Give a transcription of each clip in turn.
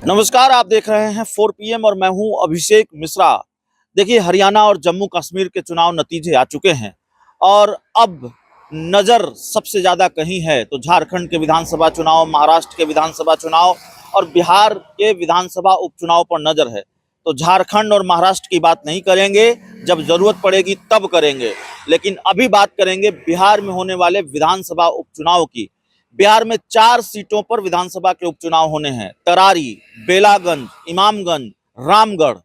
नमस्कार, आप देख रहे हैं 4 PM और मैं हूं अभिषेक मिश्रा। देखिए, हरियाणा और जम्मू कश्मीर के चुनाव नतीजे आ चुके हैं और अब नज़र सबसे ज़्यादा कहीं है तो झारखंड के विधानसभा चुनाव, महाराष्ट्र के विधानसभा चुनाव और बिहार के विधानसभा उपचुनाव पर नज़र है। तो झारखंड और महाराष्ट्र की बात नहीं करेंगे, जब ज़रूरत पड़ेगी तब करेंगे, लेकिन अभी बात करेंगे बिहार में होने वाले विधानसभा उपचुनाव की। बिहार में 4 सीटों पर विधानसभा के उपचुनाव होने हैं, तरारी, बेलागंज, इमामगंज, रामगढ़।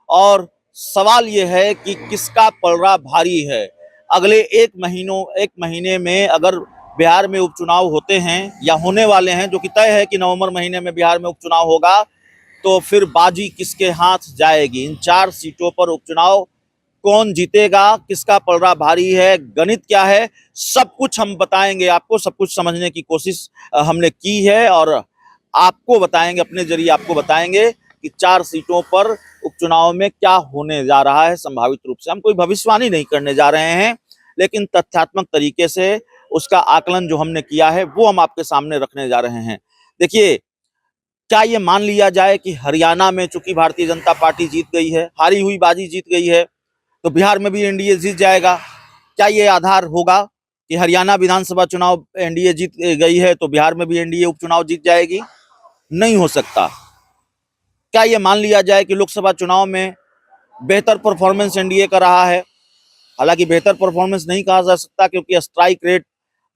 और सवाल यह है कि किसका पलड़ा भारी है। अगले एक महीने में अगर बिहार में उपचुनाव होते हैं या होने वाले हैं, जो कि तय है कि नवंबर महीने में बिहार में उपचुनाव होगा, तो फिर बाजी किसके हाथ जाएगी। इन 4 सीटों पर उपचुनाव कौन जीतेगा, किसका पलड़ा भारी है, गणित क्या है, सब कुछ हम बताएंगे आपको। सब कुछ समझने की कोशिश हमने की है और आपको बताएंगे, अपने जरिए आपको बताएंगे कि 4 सीटों पर उपचुनाव में क्या होने जा रहा है। संभावित रूप से हम कोई भविष्यवाणी नहीं करने जा रहे हैं, लेकिन तथ्यात्मक तरीके से उसका आकलन जो हमने किया है वो हम आपके सामने रखने जा रहे हैं। देखिए, क्या ये मान लिया जाए कि हरियाणा में चूंकि भारतीय जनता पार्टी जीत गई है, हारी हुई बाजी जीत गई है, तो बिहार में भी एनडीए जीत जाएगा? क्या ये आधार होगा कि हरियाणा विधानसभा चुनाव एनडीए जीत गई है तो बिहार में भी एनडीए उपचुनाव जीत जाएगी? नहीं हो सकता। क्या ये मान लिया जाए कि लोकसभा चुनाव में बेहतर परफॉर्मेंस एनडीए का रहा है? हालांकि बेहतर परफॉर्मेंस नहीं कहा जा सकता, क्योंकि स्ट्राइक रेट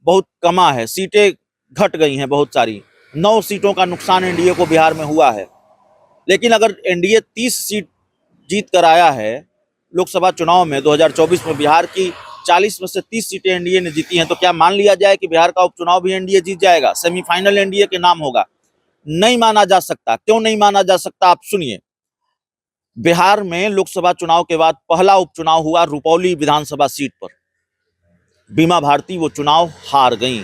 बहुत कमा है, सीटें घट गई हैं बहुत सारी। 9 सीटों का नुकसान एनडीए को बिहार में हुआ है। लेकिन अगर एनडीए 30 सीट जीत कर आया है लोकसभा चुनाव में 2024 में, बिहार की 40 में से 30 सीटें एनडीए ने जीती हैं, तो क्या मान लिया जाए कि बिहार का उपचुनाव भी एनडीए जीत जाएगा? सेमीफाइनल एनडीए के नाम होगा? नहीं माना जा सकता। क्यों नहीं माना जा सकता, आप सुनिए। बिहार में लोकसभा चुनाव के बाद पहला उपचुनाव हुआ रुपौली विधानसभा सीट पर। बीमा भारती वो चुनाव हार गई,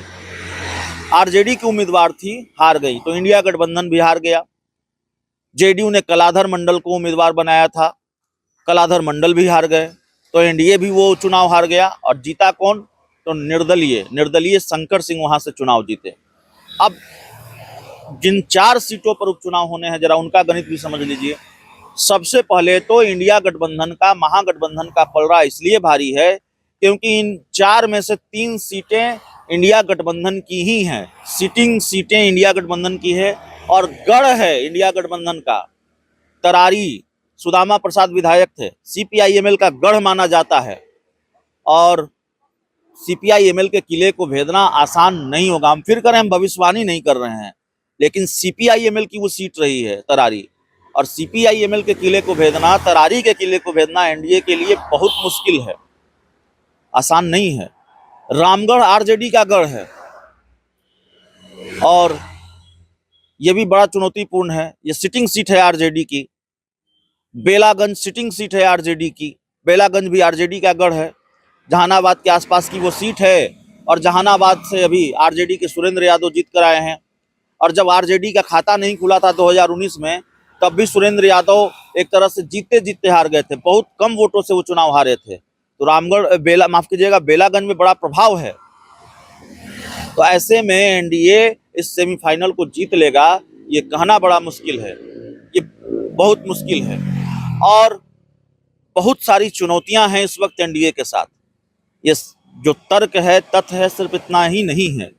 आरजेडी की उम्मीदवार थी, हार गई, तो इंडिया गठबंधन भी हार गया। जेडीयू ने कलाधर मंडल को उम्मीदवार बनाया था, कलाधर मंडल भी हार गए, तो एनडीए भी वो चुनाव हार गया। और जीता कौन? तो निर्दलीय शंकर सिंह वहां से चुनाव जीते। अब जिन 4 सीटों पर उपचुनाव होने हैं, जरा उनका गणित भी समझ लीजिए। सबसे पहले तो इंडिया गठबंधन का, महागठबंधन का पलड़ा इसलिए भारी है क्योंकि इन 4 में से 3 सीटें इंडिया गठबंधन की ही हैं, सिटिंग सीटें इंडिया गठबंधन की है और गढ़ है इंडिया गठबंधन का। तरारी, सुदामा प्रसाद विधायक थे, सीपीआईएमएल का गढ़ माना जाता है और सीपीआईएमएल के किले को भेदना आसान नहीं होगा। हम फिर करें, हम भविष्यवाणी नहीं कर रहे हैं, लेकिन सीपीआईएमएल की वो सीट रही है तरारी, और सीपीआईएमएल के किले को भेदना, तरारी के किले को भेदना एनडीए के लिए बहुत मुश्किल है, आसान नहीं है। रामगढ़ आरजेडी का गढ़ है और यह भी बड़ा चुनौतीपूर्ण है, ये सिटिंग सीट है आरजेडी की। बेलागंज सिटिंग सीट है आरजेडी की, बेलागंज भी आरजेडी का गढ़ है, जहानाबाद के आसपास की वो सीट है और जहानाबाद से अभी आरजेडी के सुरेंद्र यादव जीत कर आए हैं। और जब आरजेडी का खाता नहीं खुला था 2019 में, तब भी सुरेंद्र यादव एक तरह से जीतते जीतते हार गए थे, बहुत कम वोटों से वो चुनाव हारे थे। तो रामगढ़ माफ कीजिएगा, बेलागंज में बड़ा प्रभाव है। तो ऐसे में एनडीए इस सेमीफाइनल को जीत लेगा, ये कहना बड़ा मुश्किल है, ये बहुत मुश्किल है। और बहुत सारी चुनौतियां हैं इस वक्त एनडीए के साथ। ये जो तर्क है, तथ्य है, सिर्फ इतना ही नहीं है,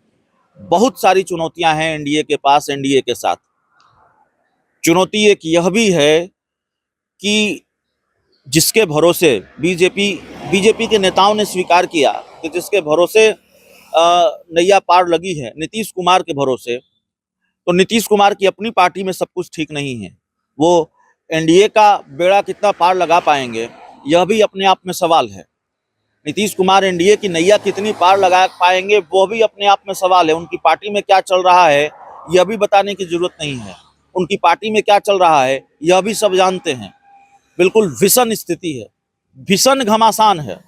बहुत सारी चुनौतियां हैं एनडीए के पास, एनडीए के साथ। चुनौती एक यह भी है कि जिसके भरोसे बीजेपी के नेताओं ने स्वीकार किया कि जिसके भरोसे नैया पार लगी है, नीतीश कुमार के भरोसे, तो नीतीश कुमार की अपनी पार्टी में सब कुछ ठीक नहीं है। वो एनडीए का बेड़ा कितना पार लगा पाएंगे, यह भी अपने आप में सवाल है। नीतीश कुमार एनडीए की नैया कितनी पार लगा पाएंगे, वो भी अपने आप में सवाल है। उनकी पार्टी में क्या चल रहा है यह भी बताने की जरूरत नहीं है, उनकी पार्टी में क्या चल रहा है यह भी सब जानते हैं। बिल्कुल विषम स्थिति है, भीषण घमासान है।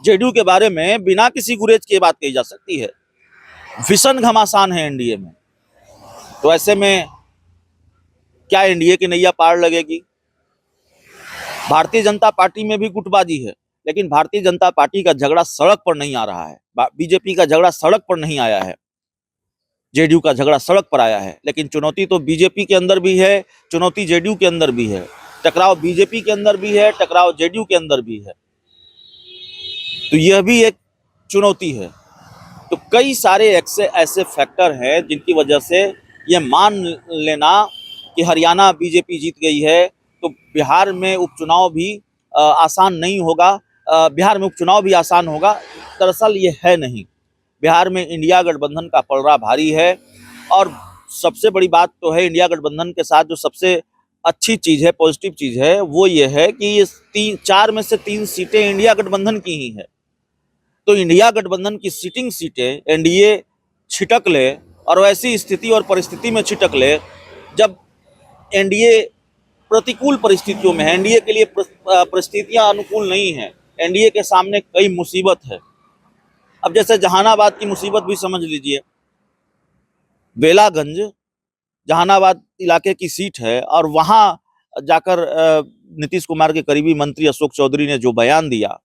जेडीयू के बारे में बिना किसी गुरेज की बात कही जा सकती है, भीषण घमासान है एनडीए में। तो ऐसे में क्या एनडीए की नैया पार लगेगी? भारतीय जनता पार्टी में भी गुटबाजी है, लेकिन भारतीय जनता पार्टी का झगड़ा सड़क पर नहीं आ रहा है, बीजेपी का झगड़ा सड़क पर नहीं आया है। जेडीयू का झगड़ा सड़क पर आया है, लेकिन चुनौती तो बीजेपी के अंदर भी है, चुनौती जेडीयू के अंदर भी है, टकराव बीजेपी के अंदर भी है, टकराव जेडीयू के अंदर भी है। तो यह भी एक चुनौती है। तो कई सारे ऐसे फैक्टर हैं जिनकी वजह से ये मान लेना कि हरियाणा बीजेपी जीत गई है तो बिहार में उपचुनाव भी आसान नहीं होगा, बिहार में उपचुनाव भी आसान होगा। दरअसल ये है नहीं। बिहार में इंडिया गठबंधन का पलड़ा भारी है और सबसे बड़ी बात तो है इंडिया गठबंधन के साथ जो सबसे अच्छी चीज़ है, पॉजिटिव चीज़ है, वो ये है कि ये 4 में से 3 सीटें इंडिया गठबंधन की ही है। तो इंडिया गठबंधन की सिटिंग सीटें एनडीए छिटक ले और वैसी स्थिति और परिस्थिति में छिटक ले जब एनडीए प्रतिकूल परिस्थितियों में है, एनडीए के लिए परिस्थितियां अनुकूल नहीं है, एनडीए के सामने कई मुसीबत है। अब जैसे जहानाबाद की मुसीबत भी समझ लीजिए, बेलागंज जहानाबाद इलाके की सीट है और वहां जाकर नीतीश कुमार के करीबी मंत्री अशोक चौधरी ने जो बयान दिया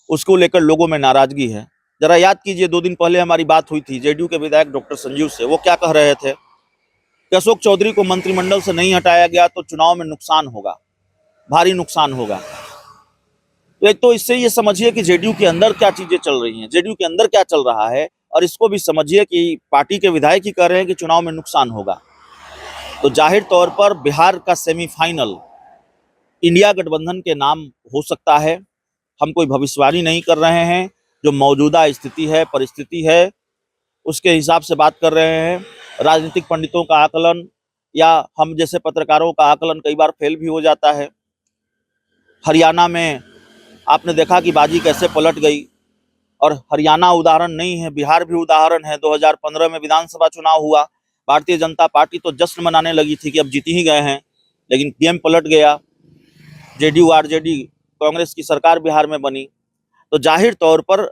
उसको लेकर लोगों में नाराजगी है। जरा याद कीजिए, 2 दिन पहले हमारी बात हुई थी जेडीयू के विधायक डॉक्टर संजीव से। वो क्या कह रहे थे कि अशोक चौधरी को मंत्रिमंडल से नहीं हटाया गया तो चुनाव में नुकसान होगा, भारी नुकसान होगा। तो एक तो इससे ये समझिए कि जेडीयू के अंदर क्या चीजें चल रही हैं, जेडीयू के अंदर क्या चल रहा है, और इसको भी समझिए कि पार्टी के विधायक ही कह रहे हैं कि चुनाव में नुकसान होगा। तो जाहिर तौर पर बिहार का सेमीफाइनल इंडिया गठबंधन के नाम हो सकता है। हम कोई भविष्यवाणी नहीं कर रहे हैं, जो मौजूदा स्थिति है, परिस्थिति है, उसके हिसाब से बात कर रहे हैं। राजनीतिक पंडितों का आकलन या हम जैसे पत्रकारों का आकलन कई बार फेल भी हो जाता है। हरियाणा में आपने देखा कि बाजी कैसे पलट गई, और हरियाणा उदाहरण नहीं है, बिहार भी उदाहरण है। 2015 में विधानसभा चुनाव हुआ, भारतीय जनता पार्टी तो जश्न मनाने लगी थी कि अब जीत ही गए हैं, लेकिन गेम पलट गया, जेडीयू आरजेडी कांग्रेस की सरकार बिहार में बनी। तो जाहिर तौर पर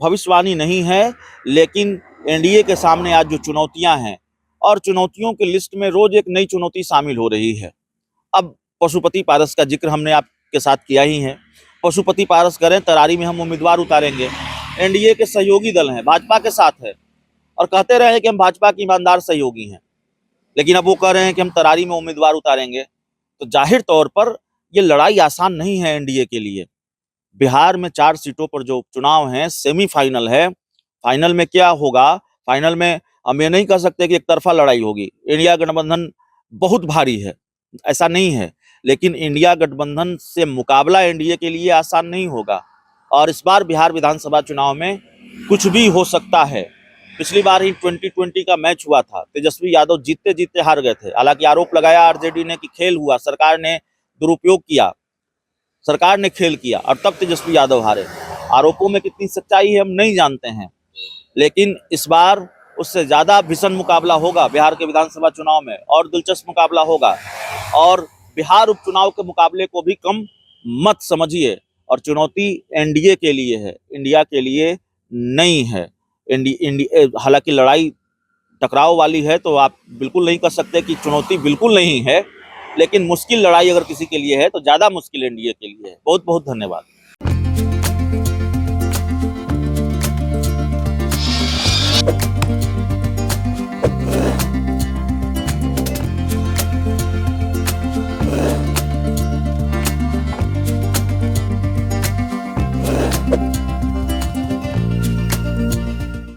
भविष्यवाणी नहीं है, लेकिन एनडीए के सामने आज जो चुनौतियां हैं, और चुनौतियों की लिस्ट में रोज एक नई चुनौती शामिल हो रही है। अब पशुपति पारस का जिक्र हमने आपके साथ किया ही है। पशुपति पारस करें, तरारी में हम उम्मीदवार उतारेंगे, एनडीए के सहयोगी दल हैं, भाजपा के साथ है, और कहते रहे कि हम भाजपा के ईमानदार सहयोगी हैं, लेकिन अब वो कह रहे हैं कि हम तरारी में उम्मीदवार उतारेंगे। तो जाहिर तौर पर ये लड़ाई आसान नहीं है एनडीए के लिए। बिहार में 4 सीटों पर जो चुनाव है सेमीफाइनल है, फाइनल में क्या होगा, फाइनल में हम ये नहीं कह सकते कि एक तरफा लड़ाई होगी। इंडिया गठबंधन बहुत भारी है, ऐसा नहीं है, लेकिन इंडिया गठबंधन से मुकाबला एनडीए के लिए आसान नहीं होगा। और इस बार बिहार विधानसभा चुनाव में कुछ भी हो सकता है। पिछली बार ही 2020 का मैच हुआ था, तेजस्वी यादव जीतते जीतते हार गए थे। हालांकि आरोप लगाया आरजेडी ने कि खेल हुआ, सरकार ने दुरुपयोग किया, सरकार ने खेल किया, और तब तेजस्वी यादव हारे। आरोपों में कितनी सच्चाई है हम नहीं जानते हैं, लेकिन इस बार उससे ज्यादा भीषण मुकाबला होगा बिहार के विधानसभा चुनाव में, और दिलचस्प मुकाबला होगा। और बिहार उपचुनाव के मुकाबले को भी कम मत समझिए। और चुनौती एनडीए के लिए है, इंडिया के लिए नहीं है। हालांकि लड़ाई टकराव वाली है, तो आप बिल्कुल नहीं कह सकते कि चुनौती बिल्कुल नहीं है, लेकिन मुश्किल लड़ाई अगर किसी के लिए है तो ज्यादा मुश्किल एनडीए के लिए है। बहुत बहुत धन्यवाद।